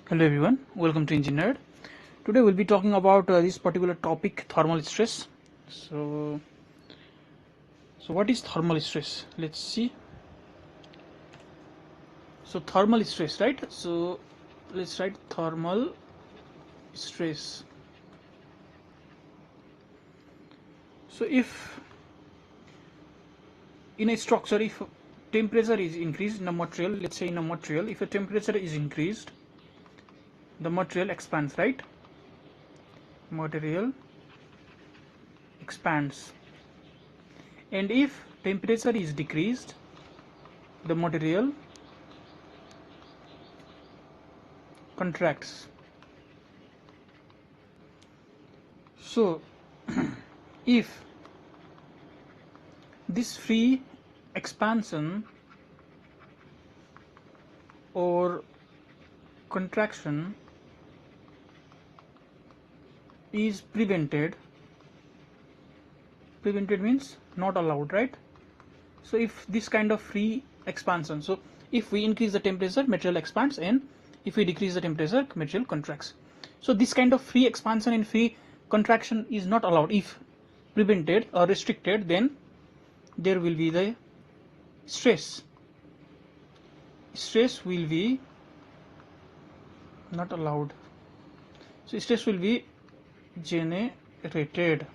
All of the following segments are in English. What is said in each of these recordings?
Hello everyone, welcome to Engineered. Today we'll be talking about this particular topic, thermal stress. So what is thermal stress? Let's see. So thermal stress, right? So let's write thermal stress. So if in a structure, if temperature is increased in a material, let's say in a material, if a temperature is increased, the material expands, right? Material expands. And if temperature is decreased, the material contracts. So if this free expansion or contraction is prevented means not allowed, right? So if this kind of free expansion, so if we increase the temperature, material expands, and if we decrease the temperature, material contracts. So this kind of free expansion and free contraction is not allowed. If prevented or restricted, then there will be the stress will be not allowed. So stress will be generated.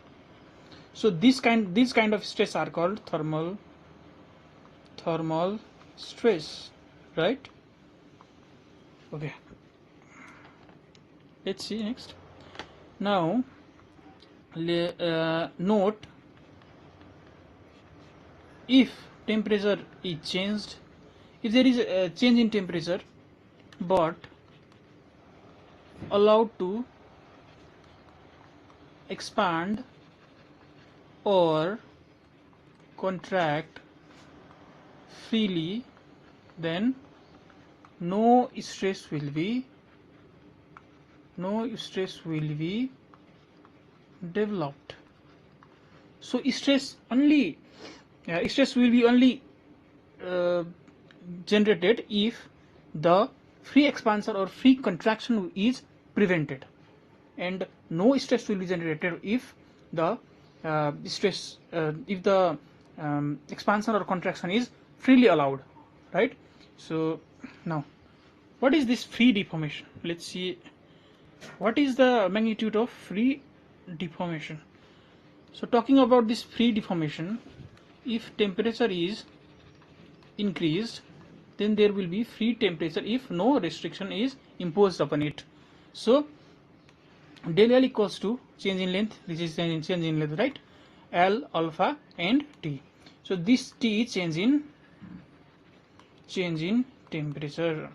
So these kind of stress are called thermal stress, right? Okay, let's see next. Now note, if temperature is changed, if there is a change in temperature but allowed to expand or contract freely, then no stress will be developed. So stress will be only generated if the free expansion or free contraction is prevented, and no stress will be generated if the expansion or contraction is freely allowed, right? So now, what is this free deformation? Let's see what is the magnitude of free deformation. So talking about this free deformation, if temperature is increased, then there will be free temperature if no restriction is imposed upon it. So del L equals to change in length, this is change in length, right? L, alpha and T. So this T is change in temperature.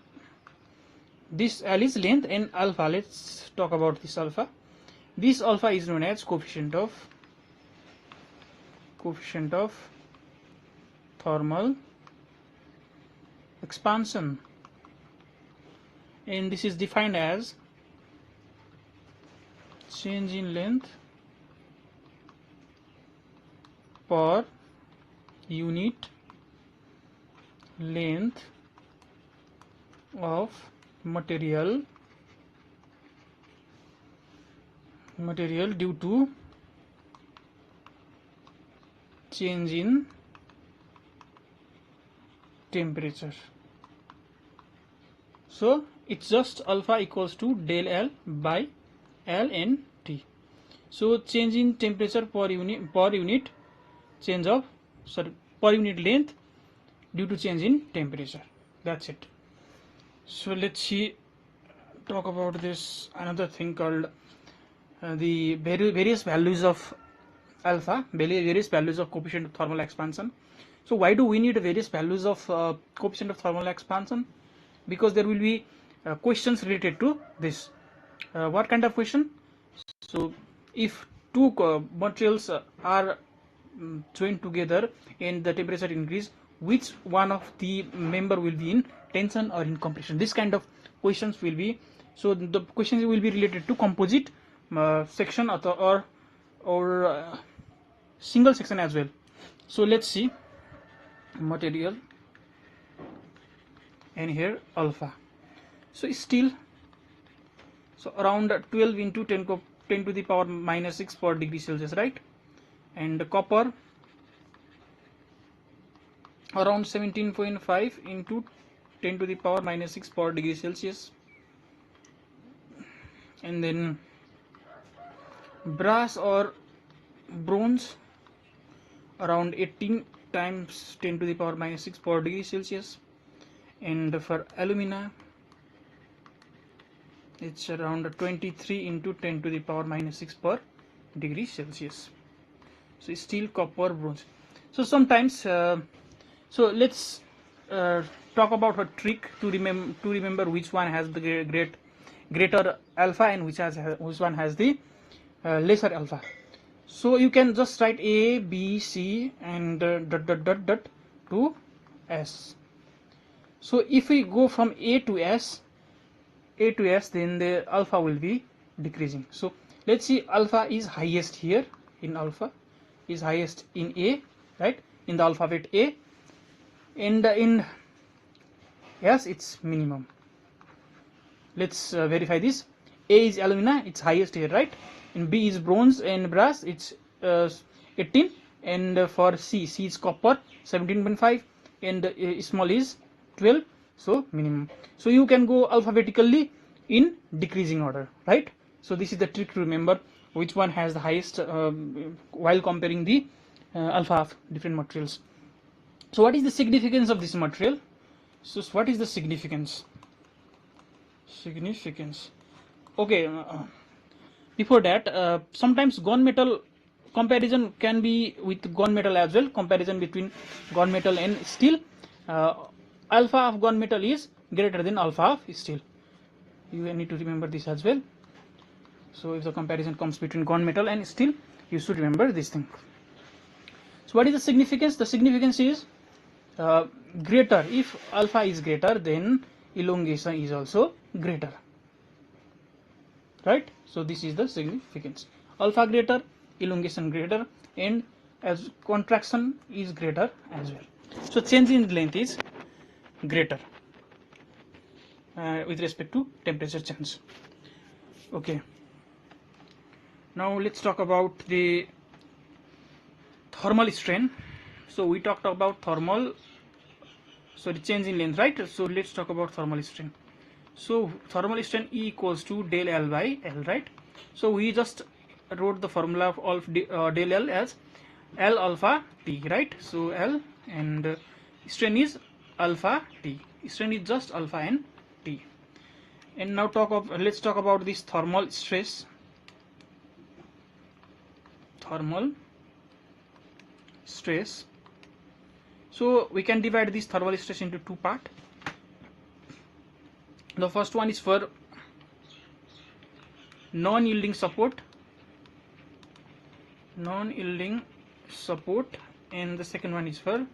This L is length, and alpha, let's talk about this alpha. This alpha is known as coefficient of thermal expansion, and this is defined as change in length per unit length of material due to change in temperature. So it's just alpha equals to del L by L and T. So change in temperature per unit length due to change in temperature. That's it. So let's talk about this another thing called the various values of alpha, various values of coefficient of thermal expansion. So why do we need various values of coefficient of thermal expansion? Because there will be questions related to this. What kind of question? So if two materials are joined together and the temperature increase, which one of the member will be in tension or in compression? This kind of questions will be. So the questions will be related to composite section or single section as well. So let's see material and here alpha. So still So around 12 into 10 to the power minus 6 per degree Celsius, right? And copper around 17.5 into 10 to the power minus 6 per degree Celsius. And then brass or bronze around 18 times 10 to the power minus 6 per degree Celsius. And for alumina it's around 23 into 10 to the power minus 6 per degree Celsius. So steel, copper, bronze. So sometimes so let's talk about a trick to remember which one has the greater alpha and which one has the lesser alpha. So you can just write A, B, C and dot to S. So if we go from A to S, then the alpha will be decreasing. So let's see, alpha is highest here, in alpha is highest in A, right, in the alphabet A, and in S it's minimum. Let's verify this. A is alumina, it's highest here, right? In B is bronze and brass, it's 18, and for C is copper 17.5, and small is 12, so minimum. So you can go alphabetically in decreasing order, right? So this is the trick to remember which one has the highest while comparing the alpha of different materials. So what is the significance of this material? So what is the significance? Okay, before that, sometimes gunmetal comparison can be with gunmetal as well. Comparison between gunmetal and steel. Alpha of gunmetal is greater than alpha of steel. You need to remember this as well. So if the comparison comes between gunmetal and steel, you should remember this thing. So what is the significance? The significance is greater. If alpha is greater, then elongation is also greater, right? So this is the significance. Alpha greater, elongation greater, and as contraction is greater as well. So change in length is greater with respect to temperature change. Okay, now let's talk about the thermal strain. So we talked about change in length, right? So let's talk about thermal strain. So thermal strain E equals to del L by L, right? So we just wrote the formula of del L as L alpha T, right? So L and strain is alpha T. Strain is just alpha and T. And now let's talk about this thermal stress. Thermal stress. So we can divide this thermal stress into two parts. The first one is for non-yielding support, and the second one is for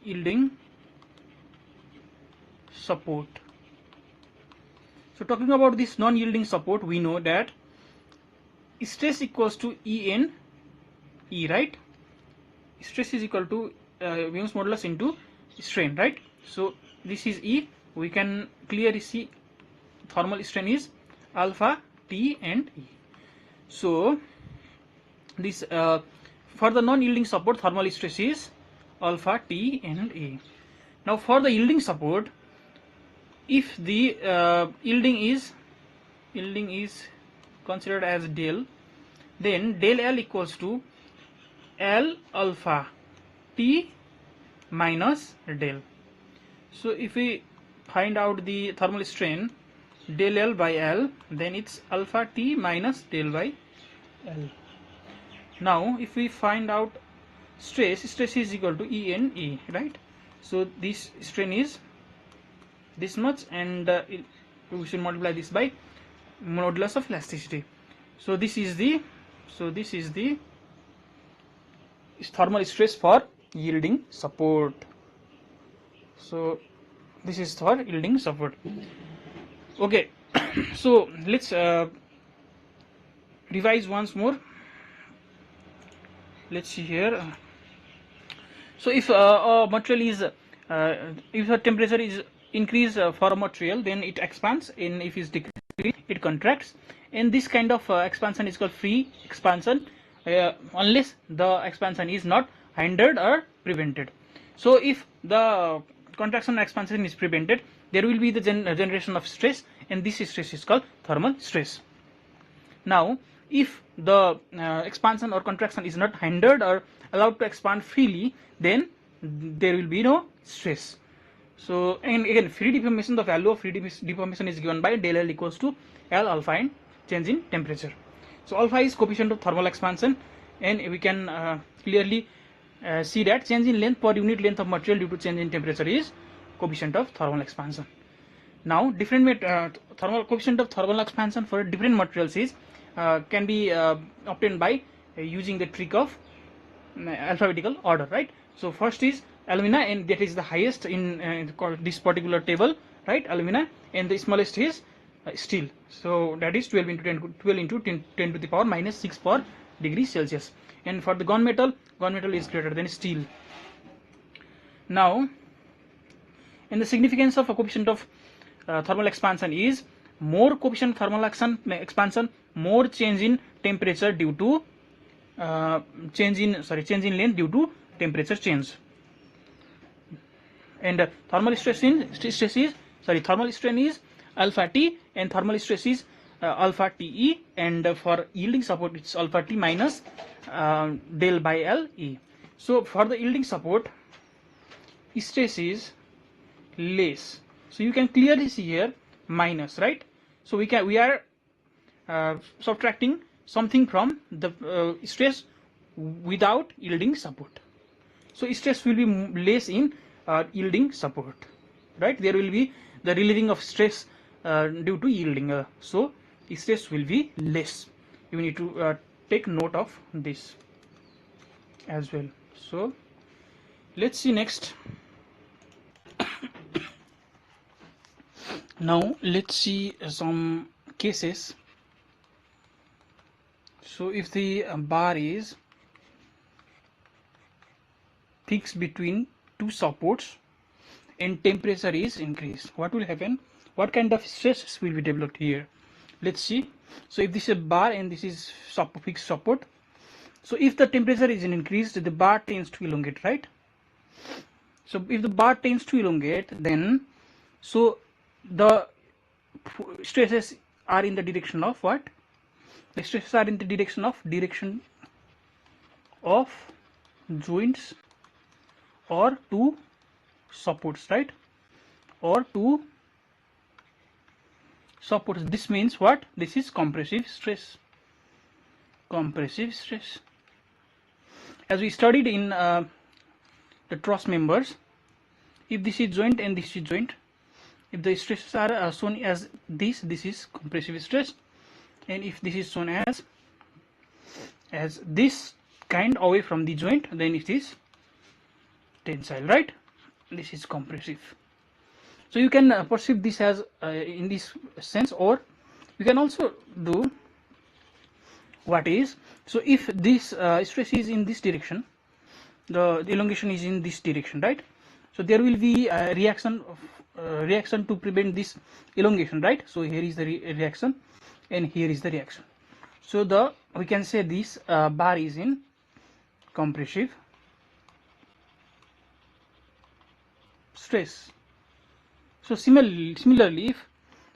yielding support. So talking about this non-yielding support, we know that stress equals to E N E, right? Stress is equal to Young's modulus into strain, right? So this is E. We can clearly see thermal strain is alpha T and E. So this for the non-yielding support, thermal stress is alpha T and E. Now for the yielding support, if the yielding is considered as del, then del L equals to L alpha T minus del. So if we find out the thermal strain del L by L, then it's alpha T minus del by L. Now if we find out stress is equal to E N E, right? So this strain is this much, and we should multiply this by modulus of elasticity. So this is the thermal stress for yielding support. So this is for yielding support. Okay, so let's revise once more. Let's see here. So if a material is if the temperature is increased for a material, then it expands, and if it's decreased it contracts, and this kind of expansion is called free expansion, unless the expansion is not hindered or prevented. So if the contraction or expansion is prevented, there will be the generation of stress, and this stress is called thermal stress. Now if the expansion or contraction is not hindered or allowed to expand freely, then there will be no stress. So, and again, free deformation, the value of free deformation is given by del L equals to L alpha and change in temperature. So alpha is coefficient of thermal expansion, and we can clearly see that change in length per unit length of material due to change in temperature is coefficient of thermal expansion. Now different thermal coefficient of thermal expansion for different materials is can be obtained by using the trick of alphabetical order, right? So first is alumina, and that is the highest in this particular table, right? Alumina, and the smallest is steel. So that is 12 into 10 to the power minus 6 per degree Celsius. And for the gunmetal is greater than steel. Now, and the significance of a coefficient of thermal expansion is more coefficient thermal expansion, more change in temperature due to change in length due to temperature change. And thermal strain is alpha T, and thermal stress is alpha TE, and for yielding support it's alpha T minus del by L E. So for the yielding support, stress is less. So you can clearly see here minus, right? So we are subtracting something from the stress without yielding support. So stress will be less in yielding support, right? There will be the relieving of stress due to yielding. So stress will be less. You need to take note of this as well. So let's see next. Now let's see some cases. So if the bar is fixed between two supports and temperature is increased, what will happen? What kind of stresses will be developed here? Let's see. So if this is a bar and this is fixed support, so if the temperature is increased, the bar tends to elongate, right? So if the bar tends to elongate, then so the stresses are in the direction of what? The stresses are in the direction of joints or two supports, right? Or two supports. This means what? This is compressive stress. Compressive stress. As we studied in the truss members, if this is joint and this is joint, if the stresses are shown as this is compressive stress, and if this is shown as this kind away from the joint, then it is tensile, right? This is compressive. So you can perceive this as in this sense, or you can also do what is, so if this stress is in this direction, the elongation is in this direction, right? So there will be a reaction to prevent this elongation, right? So here is the reaction and here is the reaction. So we can say this bar is in compressive stress. So similarly, if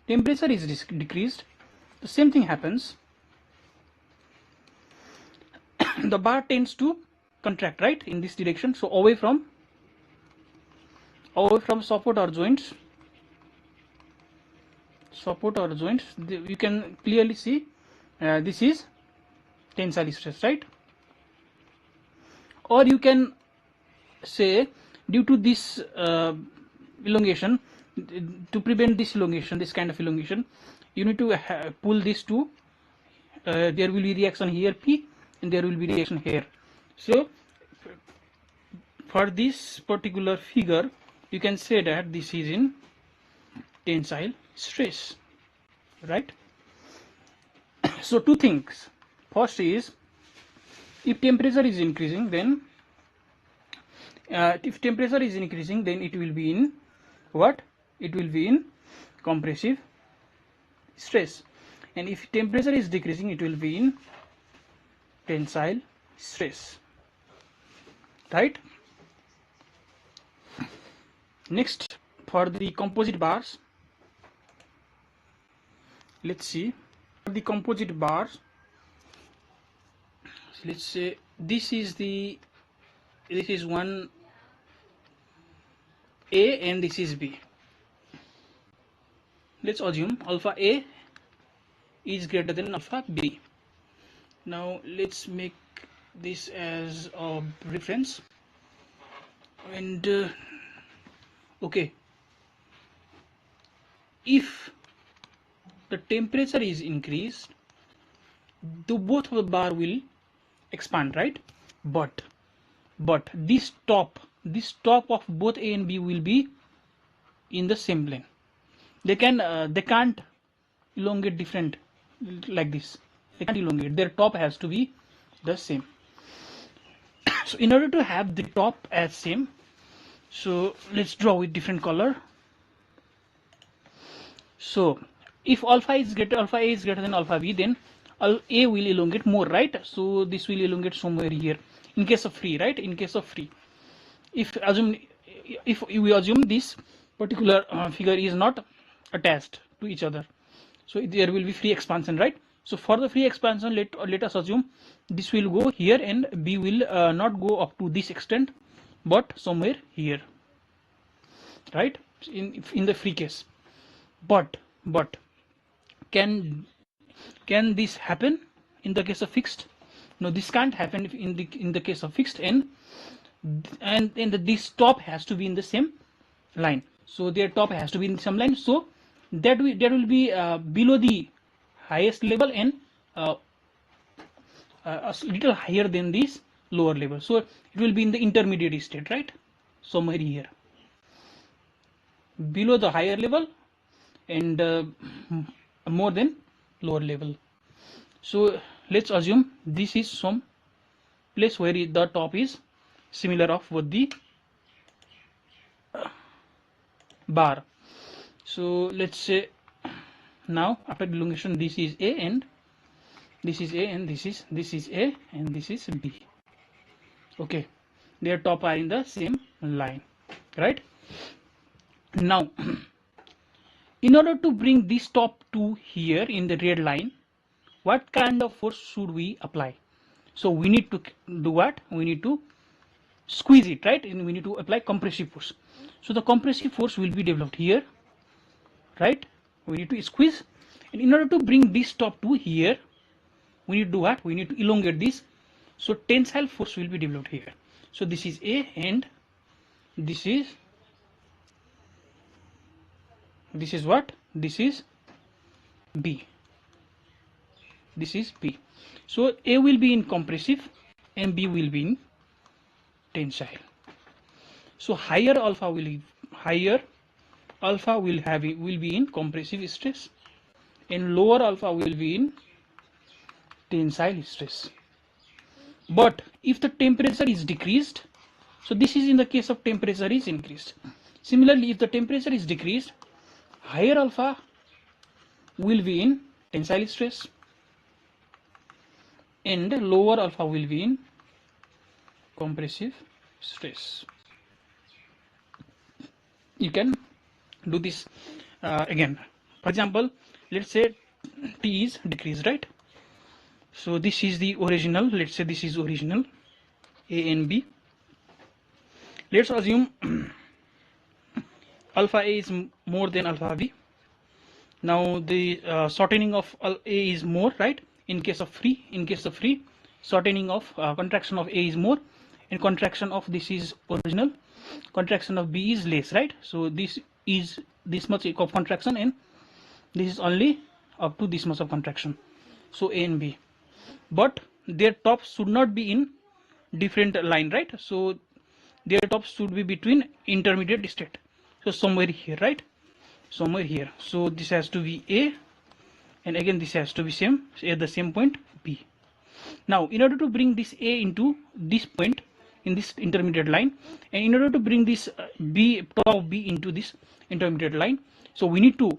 temperature is decreased, the same thing happens. The bar tends to contract, right, in this direction. So away from support or joints, you can clearly see this is tensile stress, right? Or you can say due to this elongation, to prevent this elongation, this kind of elongation, you need to pull this to there will be reaction here P, and there will be reaction here. So for this particular figure, you can say that this is in tensile stress, right? So two things. First is, if temperature is increasing, then it will be in what? It will be in compressive stress, and if temperature is decreasing, it will be in tensile stress, right? Next, for the composite bars, let's see. For the composite bars, so let's say this is one A and this is B. Let's assume alpha A is greater than alpha B. Now let's make this as a reference, and okay, if the temperature is increased, the both of the bar will expand, right? But this top of both A and B will be in the same plane. They can't elongate different like this. They can't elongate. Their top has to be the same. So in order to have the top as same, so let's draw with different color. So if alpha A is greater than alpha B, then A will elongate more, right? So this will elongate somewhere here in case of free, right? In case of free, if we assume this particular figure is not attached to each other, so there will be free expansion, right? So for the free expansion, let us assume this will go here and B will not go up to this extent but somewhere here, right? In the free case. But can this happen in the case of fixed? No, this can't happen in the case of fixed, and this top has to be in the same line. So their top has to be in the same line. So that will be below the highest level and a little higher than this lower level. So it will be in the intermediate state, right? Somewhere here, below the higher level and more than lower level. So let's assume this is some place where the top is similar of both the bar. So let's say now after elongation, this is A and this is A and this is A and this is B. Okay, their top are in the same line, right? Now in order to bring this top to here in the red line, what kind of force should we apply? So we need to do what? We need to squeeze it, right? And we need to apply compressive force. So the compressive force will be developed here, right? We need to squeeze, and in order to bring this top to here, we need to do what? We need to elongate this. So tensile force will be developed here. So this is A and this is what? This is B. This is B. So A will be in compressive and B will be in tensile. So higher alpha will be in compressive stress and lower alpha will be in tensile stress. But if the temperature is decreased, so this is in the case of temperature is increased. Similarly, if the temperature is decreased, higher alpha will be in tensile stress and lower alpha will be in compressive stress. You can do this again. For example, let's say T is decreased, right? So this is the original. Let's say this is original A and B. Let's assume alpha A is more than alpha B. Now the shortening of A is more, right? In case of free, shortening of contraction of A is more, and contraction of this is original, contraction of B is less, right? So this is this much of contraction and this is only up to this much of contraction. So A and B, but their tops should not be in different line, right? So their tops should be between intermediate state. So somewhere here, right? Somewhere here. So this has to be A, and again this has to be same at the same point B. Now in order to bring this A into this point in this intermediate line, and in order to bring this B, top of B into this intermediate line, so we need to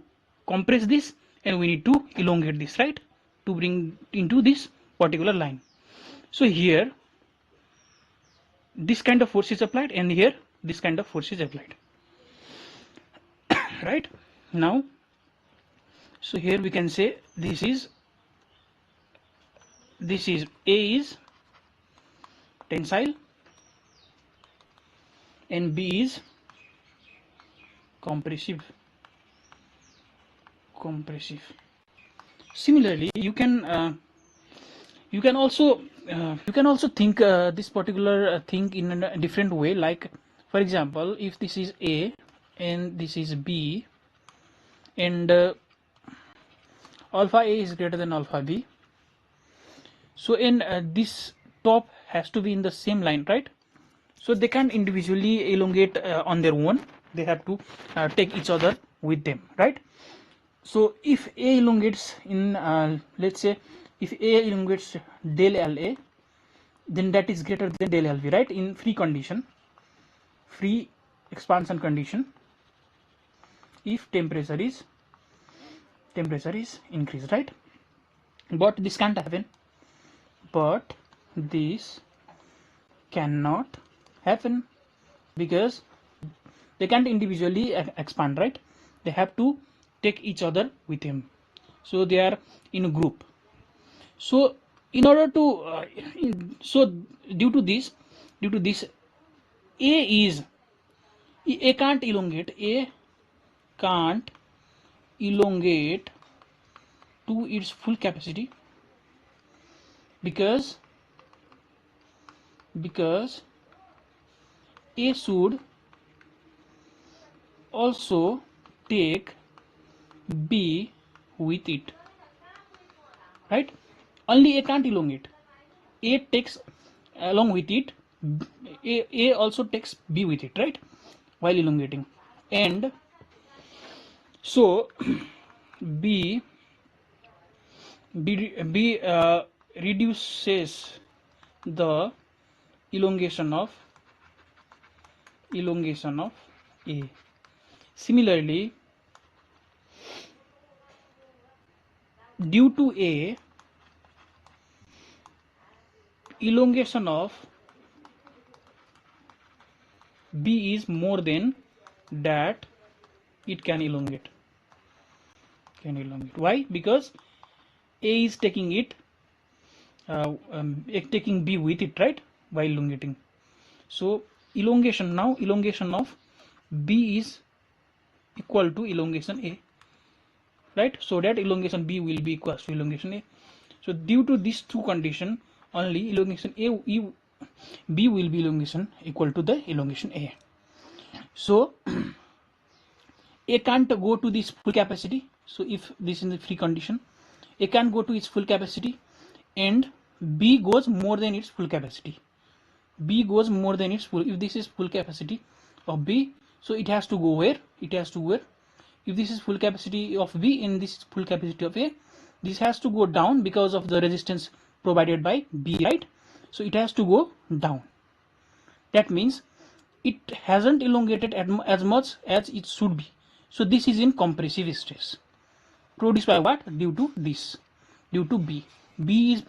compress this and we need to elongate this, right, to bring into this particular line. So here this kind of force is applied, and here this kind of force is applied. Right now, so here we can say this is A is tensile and B is compressive. Similarly, you can also think this particular thing in a different way. Like, for example, if this is A and this is B, and alpha A is greater than alpha B, so in this top has to be in the same line, right? So they can't individually elongate on their own, they have to take each other with them, right? So if A elongates in let's say if A elongates del LA, then that is greater than del LV, right, in free expansion condition, if temperature is increased, right? But this can't happen. But this cannot happen because they can't individually expand, right? They have to take each other with him, so they are in a group. So in order to due to this A can't elongate to its full capacity because A should also take B with it, right? Only A can't elongate. A takes along with it, A also takes B with it, right, while elongating. And so B reduces the elongation of A. Similarly, due to A, elongation of B is more than that it can elongate. Why? Because A is taking it taking B with it, right, while elongating. So elongation of B is equal to elongation A, right? So that elongation B will be equal to elongation A. So due to these two conditions, only elongation B will be elongation equal to the elongation A. So A can't go to this full capacity. So if this is the free condition, A can't go to its full capacity, and B goes more than its full capacity. If this is full capacity of B, so it has to go where? If this is full capacity of B and this is full capacity of A, this has to go down because of the resistance provided by B, right? So it has to go down. That means it hasn't elongated as much as it should be. So this is in compressive stress produced by what? Due to B. B is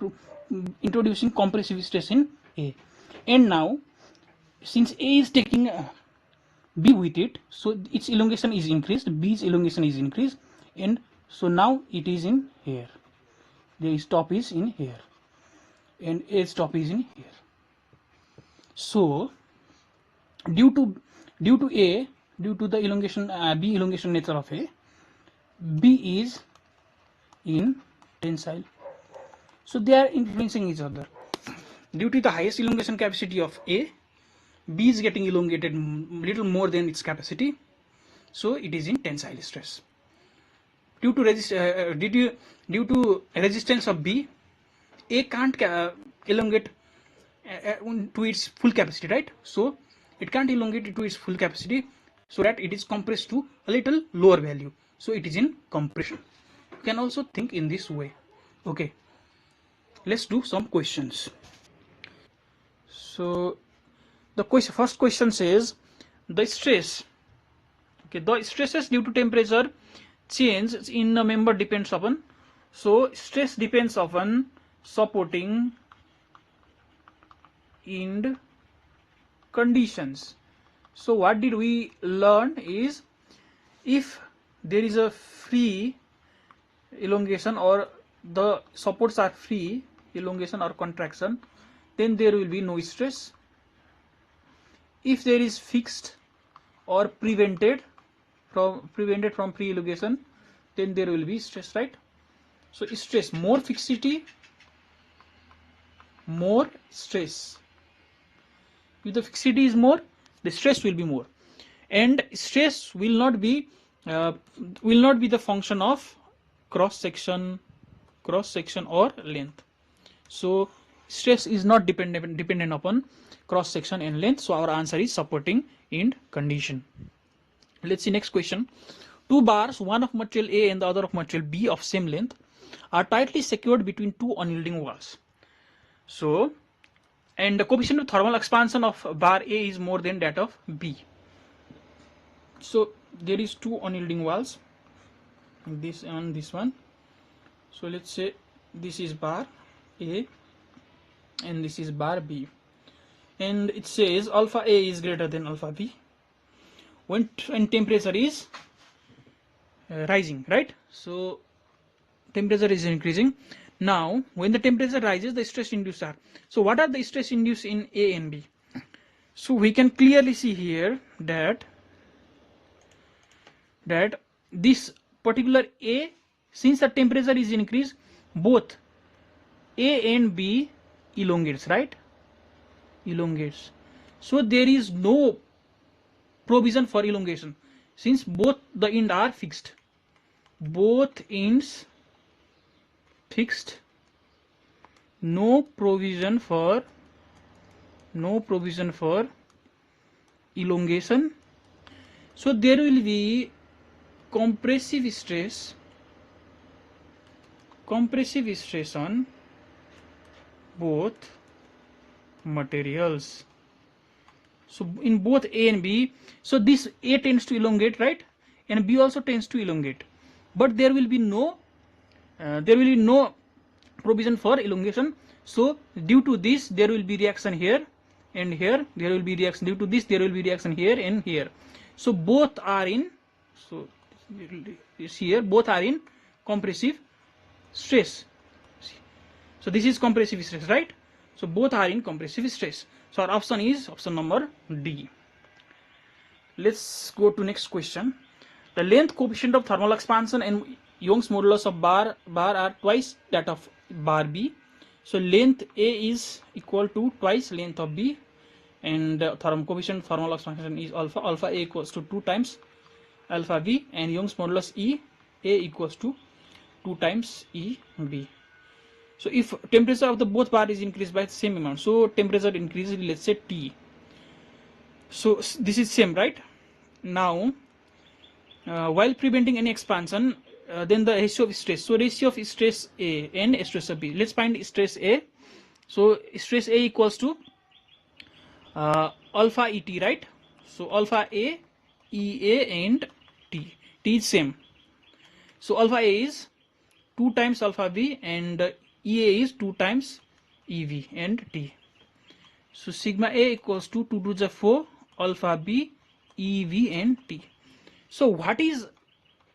introducing compressive stress in A. And now, since A is taking B with it, so its elongation is increased, B's elongation is increased, and so now it is in here. The stop is in here, and A stop is in here. So due to the elongation B elongation nature of A, B is in tensile. So they are influencing each other. Due to the highest elongation capacity of A, B is getting elongated little more than its capacity, so it is in tensile stress. Due to resistance of B, A can't elongate to its full capacity, right? So it can't elongate it to its full capacity, so that it is compressed to a little lower value, so it is in compression. You can also think in this way. Okay, let's do some questions. So the first question says the stresses due to temperature change in a member depends upon, so stress depends upon supporting end conditions. So what did we learn is, if there is a free elongation or the supports are free, elongation or contraction, then there will be no stress. If there is fixed or prevented from free elongation, then there will be stress, right? So stress, more fixity, more stress. If the fixity is more, the stress will be more, and stress will not be the function of cross section or length. So stress is not dependent upon cross section and length. So our answer is supporting end condition. Let's see next question. Two bars, one of material A and the other of material B of same length, are tightly secured between two unyielding walls. So, and the coefficient of thermal expansion of bar A is more than that of B. So there is two unyielding walls, this and this one. So let's say this is bar A and this is bar B, and it says alpha A is greater than alpha B when temperature is rising, right? So temperature is increasing. Now when the temperature rises, the stress induced are. So what are the stress induced in A and B? So we can clearly see here that this particular A, since the temperature is increased, both A and B elongates, right? Elongates. So there is no provision for elongation since both the ends are fixed. Both ends fixed. No provision for elongation. So there will be compressive stress on both materials. So in both A and B, so this A tends to elongate, right, and B also tends to elongate, but there will be no provision for elongation. So due to this there will be reaction here and here, there will be reaction, due to this there will be reaction here and here. So both are in, so here both are in compressive stress. So this is compressive stress, right? So both are in compressive stress. So our option is option number D. Let's go to next question. The length coefficient of thermal expansion and Young's modulus of bar are twice that of bar B. So length A is equal to twice length of B, and coefficient of thermal expansion is alpha. Alpha A equals to 2 times alpha B, and Young's modulus E A equals to 2 times E B. So if temperature of the both bar is increased by the same amount, so temperature increases, let's say T. So this is same, right? Now while preventing any expansion, then the ratio of stress. So ratio of stress A and stress of B. Let's find stress A. So stress A equals to alpha ET, right? So alpha A, EA and T. T is same. So alpha A is 2 times alpha B and EA is 2 times EV and T. So sigma A equals to 2 to the 4 alpha B, EV and T. So what is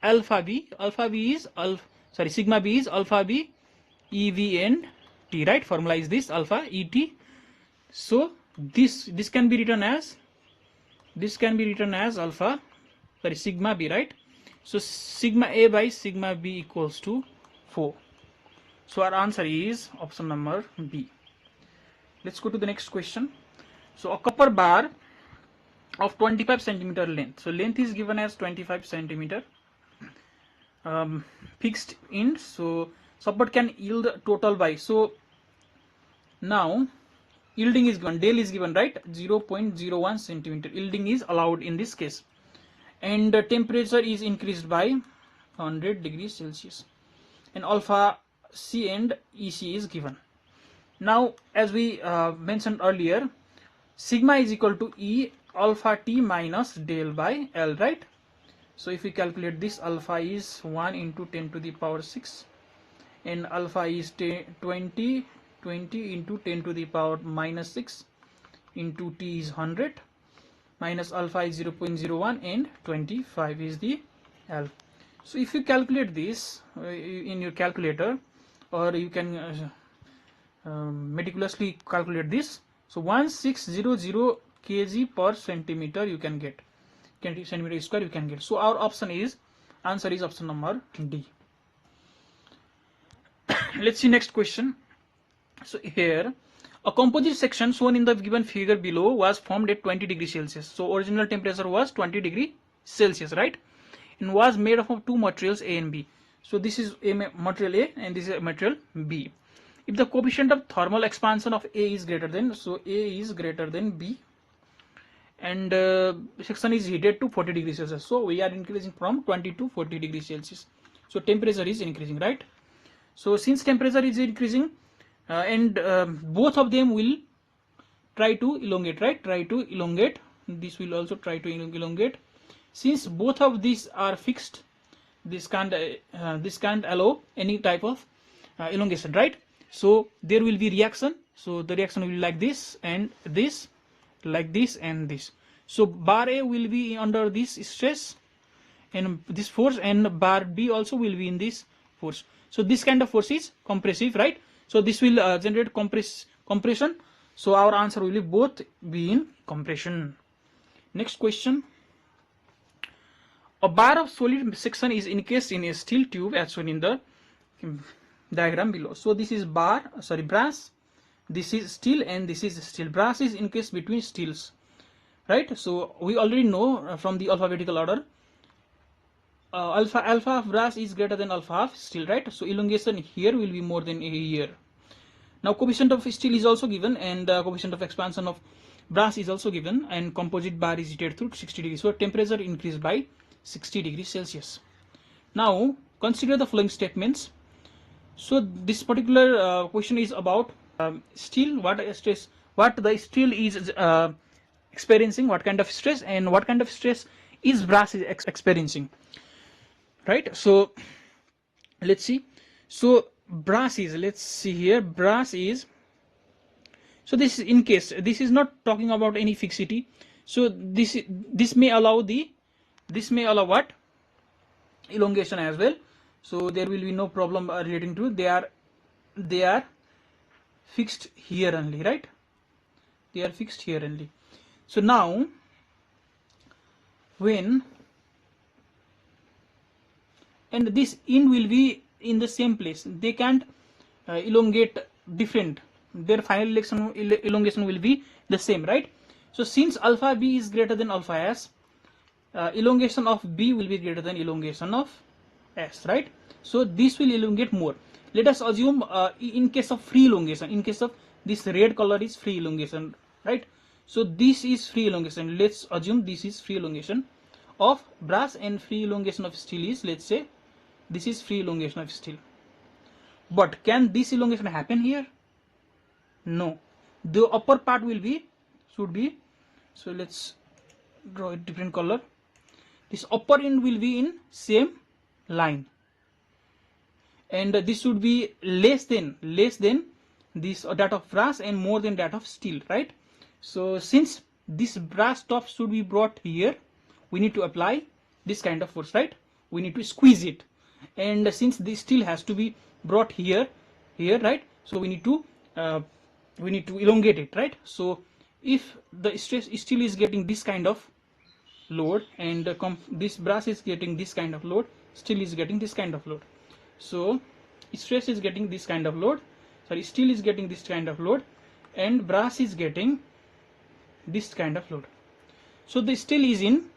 alpha B? Alpha B is sigma B is alpha B, EV and T, right? Formula is this alpha ET. So this can be written as alpha sigma B, right? So sigma A by sigma B equals to 4. So our answer is option number B. Let's go to the next question. So a copper bar of 25 centimeter length. So length is given as 25 centimeter. Fixed end. So support can yield total by. So now yielding is given. Del is given, right? 0.01 centimeter. Yielding is allowed in this case. And the temperature is increased by 100 degrees Celsius. And alpha C and EC is given. Now as we mentioned earlier, sigma is equal to E alpha T minus del by L, right? So if we calculate this, alpha is 1 into 10 to the power 6, and alpha is 20 into 10 to the power minus 6 into t is 100, minus alpha is 0.01, and 25 is the L. So if you calculate this in your calculator, or you can meticulously calculate this, so 1600 kg per centimeter you can get, centimeter square you can get. So our answer is option number D. Let's see next question. So here, a composite section shown in the given figure below was formed at 20 degrees Celsius. So original temperature was 20 degrees Celsius, right? And was made up of two materials A and B. So this is a material A and this is a material B. If the coefficient of thermal expansion of A is greater than, so A is greater than B, and section is heated to 40 degrees Celsius. So we are increasing from 20 to 40 degrees Celsius. So temperature is increasing, right? So since temperature is increasing, and both of them will try to elongate, right? Try to elongate. This will also try to elongate. Since both of these are fixed, this can't allow any type of elongation, right? So there will be reaction. So the reaction will be like this and this, like this and this. So bar A will be under this stress and this force, and bar B also will be in this force. So this kind of force is compressive, right? So this will generate compression. So our answer will be both be in compression. Next question. A bar of solid section is encased in a steel tube as shown in the diagram below. So this is brass, this is steel, and this is steel. Brass is encased between steels, right? So we already know from the alphabetical order, alpha of brass is greater than alpha of steel, right? So elongation here will be more than a here. Now coefficient of steel is also given, and coefficient of expansion of brass is also given, and composite bar is heated through 60 degrees. So temperature increased by 60 degrees Celsius. Now consider the following statements. So this particular question is about steel, what the steel is experiencing, what kind of stress, and what kind of stress is brass is experiencing, right? So let's see. So brass is, let's see here, brass is, so this is in case, this is not talking about any fixity. So this may allow what, elongation as well. So there will be no problem relating to, they are fixed here only, right? They are fixed here only. So now when, and this end will be in the same place, they can't elongate different, their final elongation will be the same, right? So since alpha B is greater than alpha S, elongation of B will be greater than elongation of S, right? So this will elongate more. Let us assume in case of free elongation, in case of this red color is free elongation, right? So this is free elongation. Let's assume this is free elongation of brass, and free elongation of steel is, let's say this is free elongation of steel. But can this elongation happen here? No. The upper part will be, should be, so let's draw a different color. This upper end will be in same line, and this should be less than this, that of brass, and more than that of steel, right? So since this brass top should be brought here, we need to apply this kind of force, right? We need to squeeze it, and since this steel has to be brought here, right? So we need to elongate it, right? So if the steel is getting this kind of load, and this brass is getting this kind of load, steel is getting this kind of load. So stress is getting this kind of load, sorry, steel is getting this kind of load, and brass is getting this kind of load. So the steel is in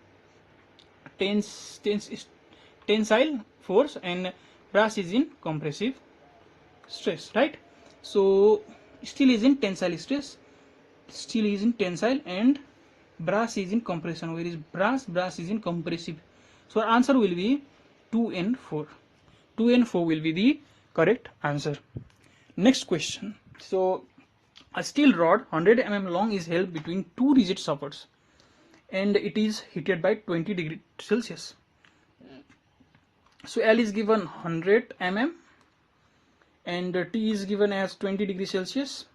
tensile force, and brass is in compressive stress, right? So steel is in tensile stress, steel is in tensile, and brass is in compression. Where is brass? Brass is in compressive. So our answer will be 2 and 4. 2 and 4 will be the correct answer. Next question. So a steel rod 100 mm long is held between two rigid supports, and it is heated by 20 degrees Celsius. So L is given 100 mm and T is given as 20 degrees Celsius.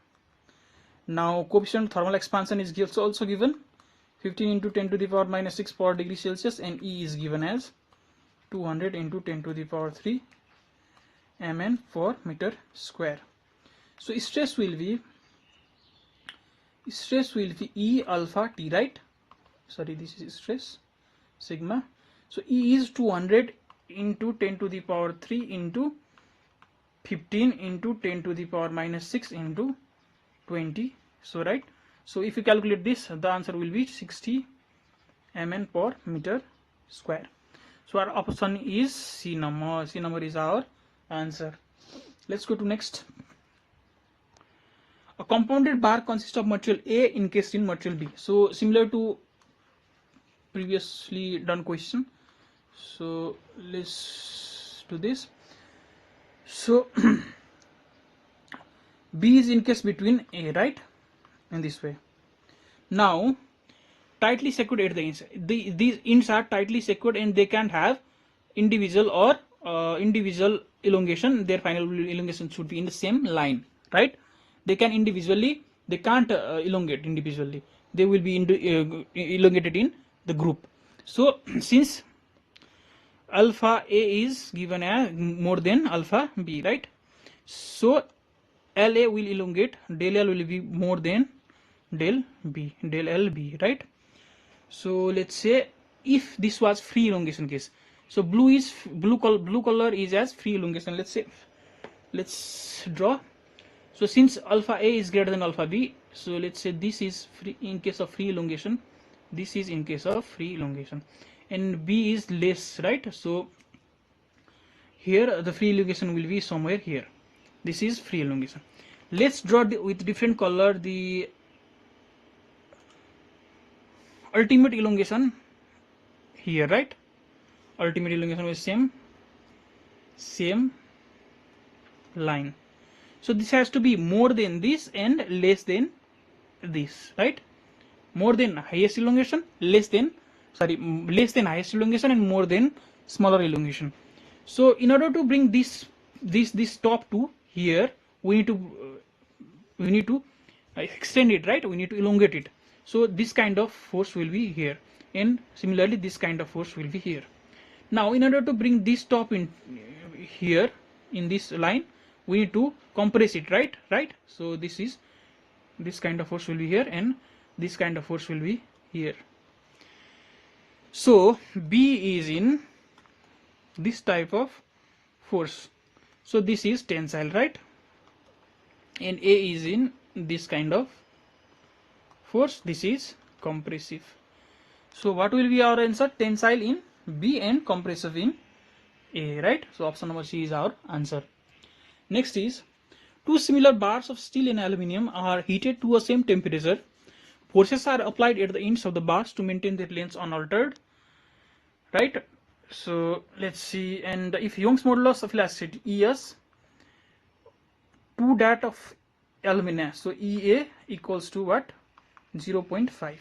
Now coefficient of thermal expansion is also given 15 into 10 to the power minus 6 per degree Celsius, and E is given as 200 into 10 to the power 3 mn per meter square. So stress will be E alpha T, right? Sorry, this is stress sigma. So E is 200 into 10 to the power 3 into 15 into 10 to the power minus 6 into 20. So right, so if you calculate this, the answer will be 60 mn per meter square. So our option is C number. C number is our answer. Let's go to next. A compounded bar consists of material A encased in material B. So similar to previously done question. So let's do this. So B is encased between A, right? In this way. Now tightly secured at the ends. These ends are tightly secured and they can't have individual or individual elongation. Their final elongation should be in the same line, right? They can individually, they can't elongate individually. They will be elongated in the group. So since alpha A is given as more than alpha B, right? So LA will elongate, del L will be more than del LB, right? So let's say if this was free elongation case, so blue color is as free elongation. Let's draw. So since alpha A is greater than alpha B, so let's say this is free in case of free elongation, this is in case of free elongation, and B is less, right? So here the free elongation will be somewhere here. This is free elongation. Let's draw with different color the ultimate elongation here, right? Ultimate elongation is same line. So this has to be more than this and less than this, right? More than highest elongation, less than highest elongation, and more than smaller elongation. So in order to bring this top to here, we need to extend it, right? We need to elongate it. So this kind of force will be here, and similarly this kind of force will be here. Now in order to bring this top in here in this line, we need to compress it, right? So this kind of force will be here, and this kind of force will be here. So B is in this type of force. So this is tensile, right? And A is in this kind of force. This is compressive. So what will be our answer? Tensile in B and compressive in A, right? So option number C is our answer. Next is, two similar bars of steel and aluminium are heated to a same temperature. Forces are applied at the ends of the bars to maintain their lengths unaltered, right? So let's see. And if Young's modulus of elasticity ES to that of alumina, so EA equals to what? 0.5.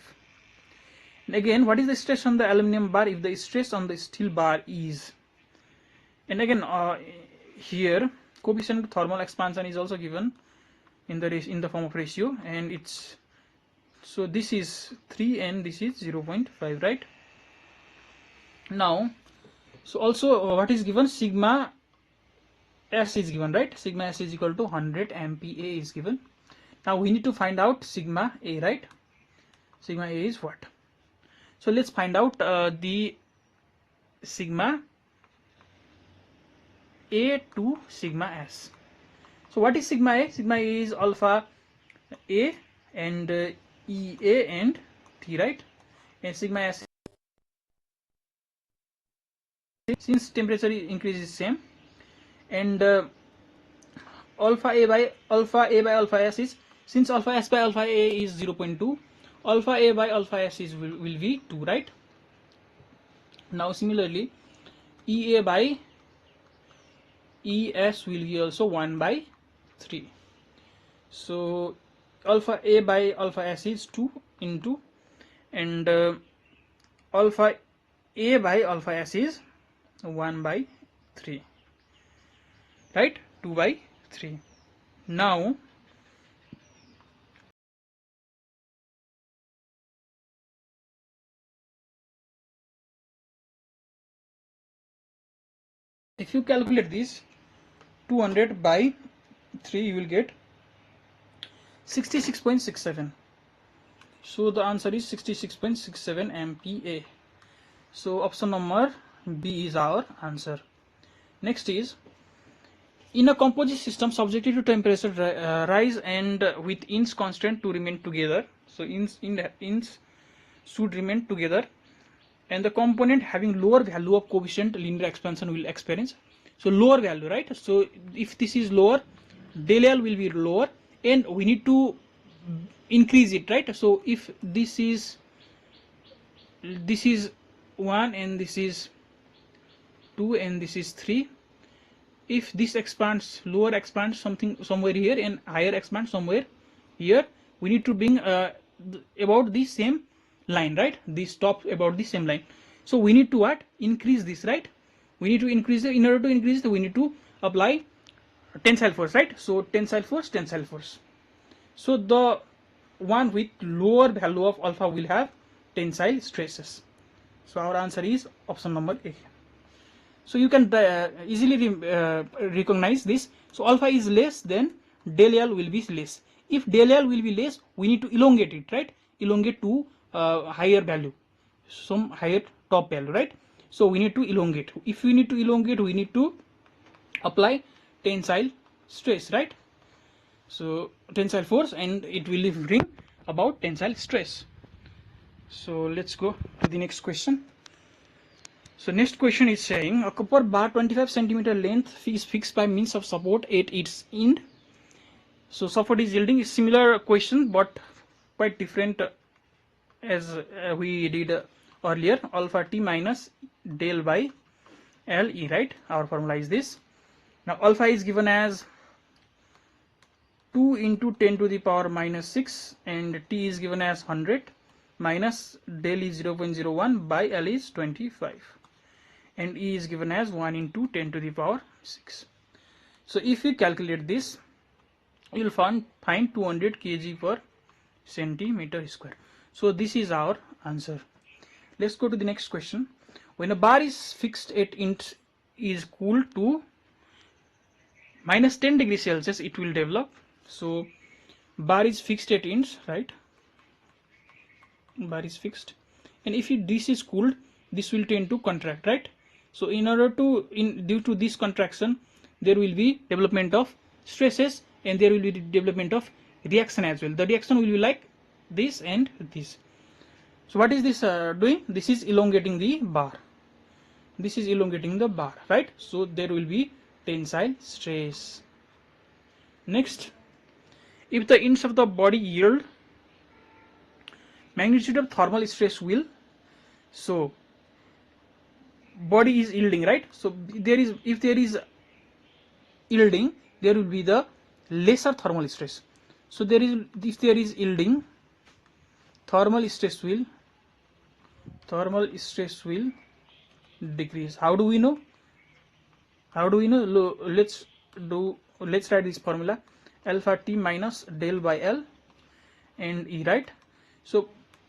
And again, what is the stress on the aluminum bar if the stress on the steel bar is? And again, here coefficient of thermal expansion is also given in the form of ratio, and it's, so this is 3 and this is 0.5, right? Now, so also what is given? Sigma S is given, right? Sigma S is equal to 100 MPa is given. Now we need to find out sigma A, right? Sigma A is what? So let's find out the sigma A to sigma S. So what is sigma A? Sigma A is alpha A and EA and T, right? And sigma S, since temperature increase is same, and alpha A by alpha S is, since alpha S by alpha A is 0.2, alpha A by alpha S is will be 2, right? Now similarly EA by ES will be also 1 by 3. So alpha A by alpha S is 2 into, and alpha A by alpha S is 1 by 3, right? 2 by 3. Now if you calculate this 200 by 3, you will get 66.67. so the answer is 66.67 MPa. So option number B is our answer. Next is, in a composite system subjected to temperature rise and with inch constant to remain together, so inch should remain together, and the component having lower value of coefficient linear expansion will experience, so lower value, right? So if this is lower, del L will be lower and we need to increase it, right? So if this is 1 and this is 2 and this is 3, if this expands, lower expands somewhere here and higher expands somewhere here, we need to bring about the same line, right? This top about the same line. So we need to what? Increase this, right? We need to increase it. In order to increase it, we need to apply tensile force, right? So tensile force. So the one with lower value of alpha will have tensile stresses. So our answer is option number A. So you can easily recognize this. So alpha is less, then del L will be less. If del L will be less, we need to elongate it, right? Elongate to higher value, some higher top value, right? So we need to elongate. If we need to elongate, we need to apply tensile stress, right? So tensile force, and it will bring about tensile stress. So let's go to the next question. So next question is saying a copper bar 25 centimeter length is fixed by means of support at its end. So support is yielding. Is similar question but quite different as we did earlier. Alpha T minus del by L E, right? Our formula is this. Now alpha is given as 2 into 10 to the power minus 6 and T is given as 100 minus del is 0.01 by L is 25 and E is given as 1 into 10 to the power 6. So if we calculate this, you will find 200 kg per centimeter square. So this is our answer. Let's go to the next question. When a bar is fixed at inch is cooled to minus 10 degrees Celsius, it will develop. So bar is fixed at inch, right? Bar is fixed, and if this is cooled, this will tend to contract, right? So in order to, due to this contraction, there will be development of stresses and there will be development of reaction as well. The reaction will be like this and this. So what is this doing? This is elongating the bar. This is elongating the bar, right? So there will be tensile stress. Next, if the ends of the body yield, magnitude of thermal stress will, so body is yielding, right? So there is, if there is yielding, there will be the lesser thermal stress. So there is, if there is yielding, thermal stress will decrease. How do we know? Let's write this formula. Alpha T minus del by L and E, right? So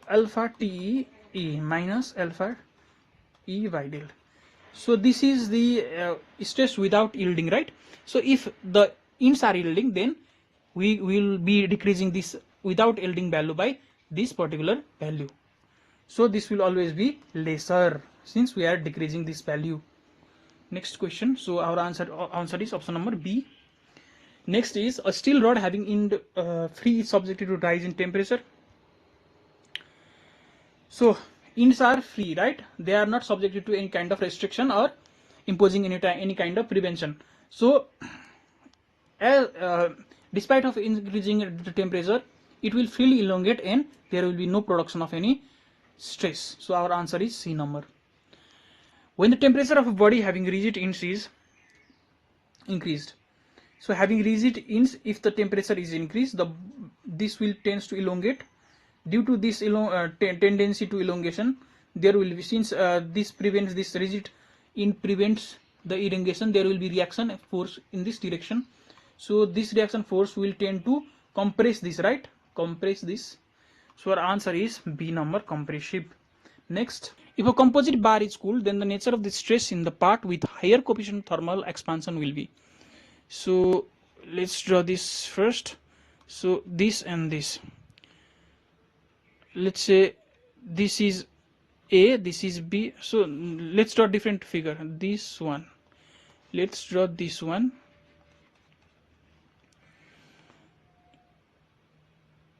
alpha T E minus alpha E by del. So this is the stress without yielding, right? So if the ends are yielding, then we will be decreasing this without yielding value by this particular value. So this will always be lesser since we are decreasing this value. Next question. So our answer is option number B. Next is a steel rod having end free is subjected to rise in temperature. So ends are free, right? They are not subjected to any kind of restriction or imposing any kind of prevention. So despite of increasing the temperature, it will freely elongate and there will be no production of any stress. So our answer is C number. When the temperature of a body having rigid ends is increased, so having rigid ends, if the temperature is increased, this will tends to elongate. Due to this tendency to elongation, there will be, since this prevents, this rigid end prevents the elongation, there will be reaction force in this direction. So this reaction force will tend to compress this, right? Compress this. So our answer is B number, compressive. Next, if a composite bar is cooled, then the nature of the stress in the part with higher coefficient of thermal expansion will be. So let's draw this first. So this and this. Let's say this is A, this is B. So let's draw different figure. This one. Let's draw this one.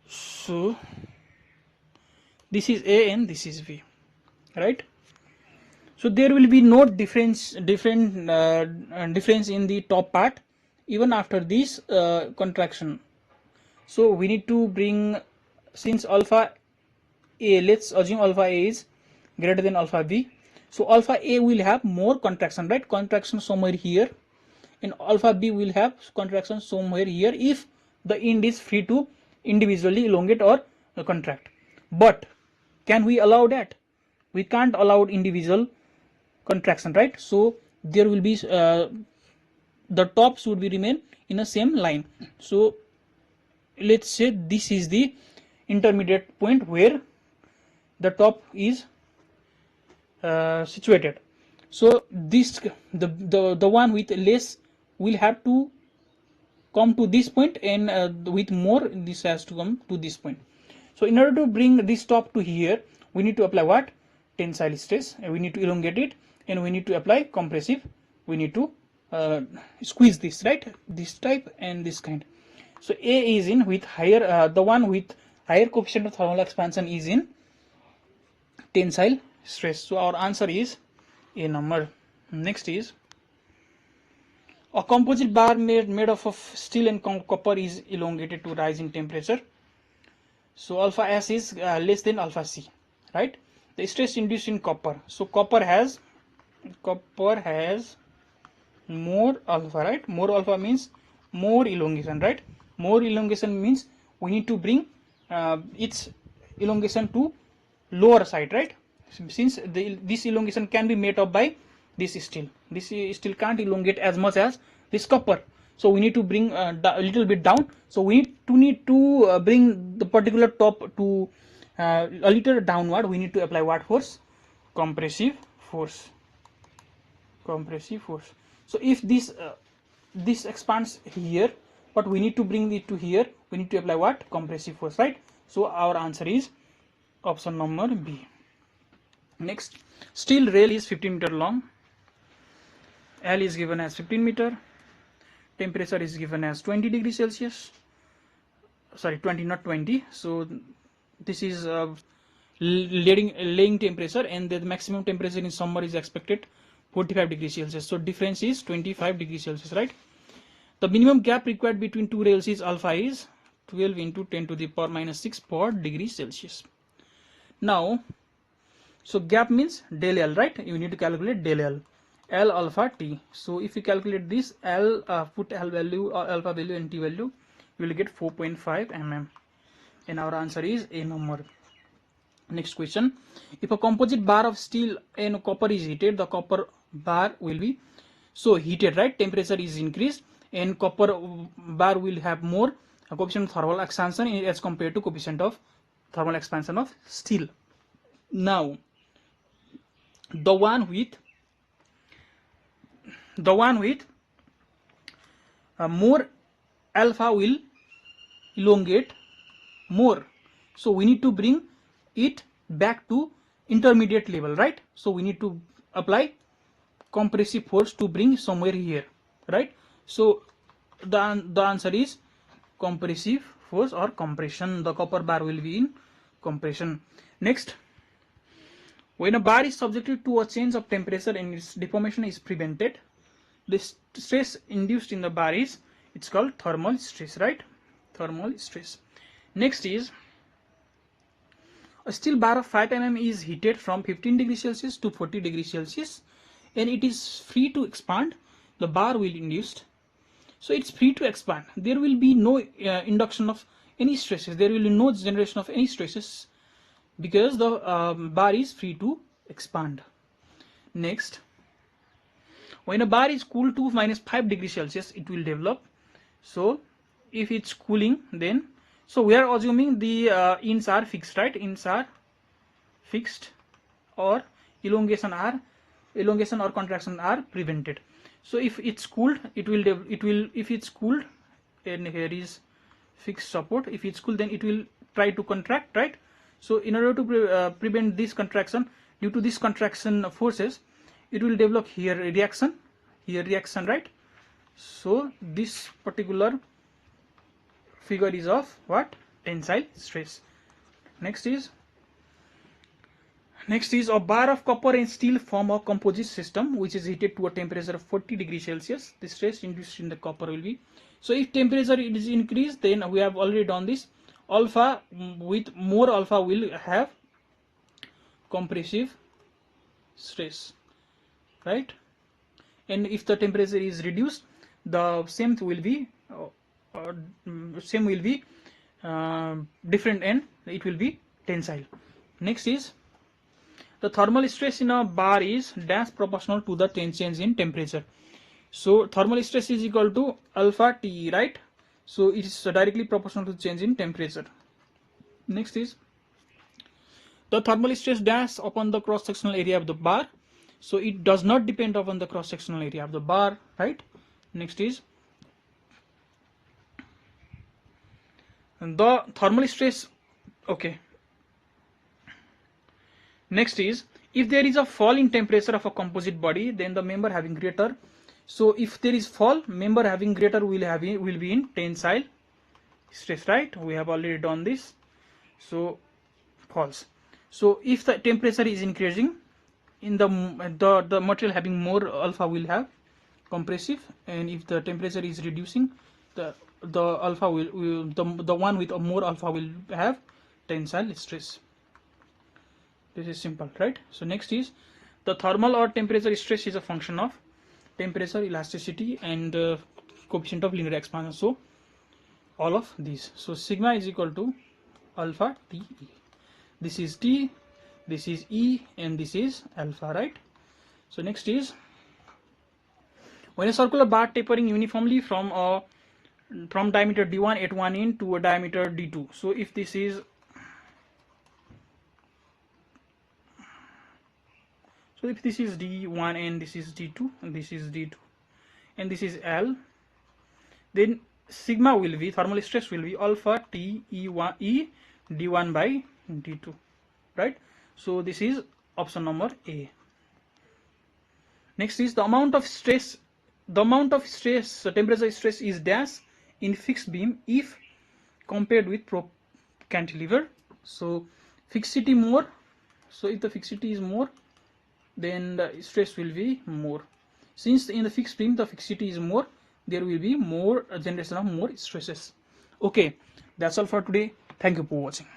So this is A and this is B, right? So there will be no difference in the top part even after this contraction. So we need to bring, since alpha A, let's assume alpha A is greater than alpha B. So alpha A will have more contraction, right? Contraction somewhere here, and alpha B will have contraction somewhere here if the end is free to individually elongate or contract. But can we allow that? We can't allow individual contraction, right? So there will be the top should be remain in the same line. So let's say this is the intermediate point where the top is situated. So this the one with less will have to come to this point, and with more this has to come to this point. So in order to bring this top to here, we need to apply what? Tensile stress, and we need to elongate it, and we need to apply compressive. We need to squeeze this, right? This type and this kind. So A is in with higher, the one with higher coefficient of thermal expansion is in tensile stress. So our answer is A number. Next is a composite bar made up of steel and copper is elongated to rise in temperature. So alpha S is less than alpha C, right? The stress induced in copper. So copper has more alpha, right? More alpha means more elongation, right? More elongation means we need to bring its elongation to lower side, right? Since this elongation can be made up by this steel. This steel can't elongate as much as this copper. So we need to bring a little bit down. So we need to bring the particular top to a little downward. We need to apply what force? Compressive force. Compressive force. So if this this expands here, but we need to bring it to here, we need to apply what? Compressive force, right? So our answer is option number B. Next, steel rail is 15 meter long. L is given as 15 meter. Temperature is given as 20 degrees Celsius. Sorry, 20, not 20. So this is laying temperature, and the maximum temperature in summer is expected 45 degrees Celsius. So difference is 25 degrees Celsius, right? The minimum gap required between two rails is alpha is 12 into 10 to the power minus 6 per degree Celsius. Now, so gap means del L, right? You need to calculate del L. L alpha T. So if you calculate this L, put L value, alpha value and T value, you will get 4.5 mm. And our answer is A number. Next question. If a composite bar of steel and copper is heated, the copper bar will be so heated, right? Temperature is increased, and copper bar will have more coefficient of thermal expansion as compared to coefficient of thermal expansion of steel. Now, the one with more alpha will elongate more. So we need to bring it back to intermediate level, right? So we need to apply compressive force to bring somewhere here, right? So the answer is compressive force or compression. The copper bar will be in compression. Next, when a bar is subjected to a change of temperature and its deformation is prevented, the stress induced in the bar is, it's called thermal stress, right? Thermal stress. Next is a steel bar of 5 mm is heated from 15 degrees Celsius to 40 degrees Celsius, and it is free to expand. The bar will induced. So it's free to expand. There will be no induction of any stresses. There will be no generation of any stresses because the bar is free to expand. Next, When a bar is cooled to -5 degrees Celsius, it will develop. So if it's cooling, then so we are assuming the ins are fixed, right? Ins are fixed, or elongation or contraction are prevented. So if it's cooled, it will if it's cooled, and here is fixed support. If it's cooled, then it will try to contract, right? So in order to prevent this contraction, due to this contraction forces, it will develop here reaction, right? So this particular figure is of what? Tensile stress. Next is a bar of copper and steel form a composite system which is heated to a temperature of 40 degrees Celsius. The stress induced in the copper will be, so if temperature is increased, then we have already done this, alpha, with more alpha will have compressive stress, right? And if the temperature is reduced, the same will be different, and it will be tensile. Next is the thermal stress in a bar is dash proportional to the change in temperature. So thermal stress is equal to alpha T, right? So it is directly proportional to change in temperature. Next is the thermal stress dash upon the cross sectional area of the bar. So it does not depend upon the cross sectional area of the bar, right? Next is the thermal stress. Okay. Next is, if there is a fall in temperature of a composite body, then the member having greater. So if there is fall, member having greater will be in tensile stress, right? We have already done this. So false. So if the temperature is increasing, in the material having more alpha will have compressive, and if the temperature is reducing, the alpha will the one with more alpha will have tensile stress. This is simple, right? So next is the thermal or temperature stress is a function of temperature, elasticity, and coefficient of linear expansion. So all of these. So sigma is equal to alpha T E. This is T, this is E, and this is alpha, right? So next is when a circular bar tapering uniformly from diameter D1 at one end to a diameter D2. So if this is D1 and this is D2 and this is D2 and this is L, then sigma will be, thermal stress will be alpha T E D1 by D2, right? So this is option number A. Next is the amount of stress, temperature stress is dash in fixed beam if compared with cantilever. So fixity more, so if the fixity is more, then the stress will be more. Since in the fixed beam the fixity is more, there will be more generation of more stresses. Okay, that's all for today. Thank you for watching.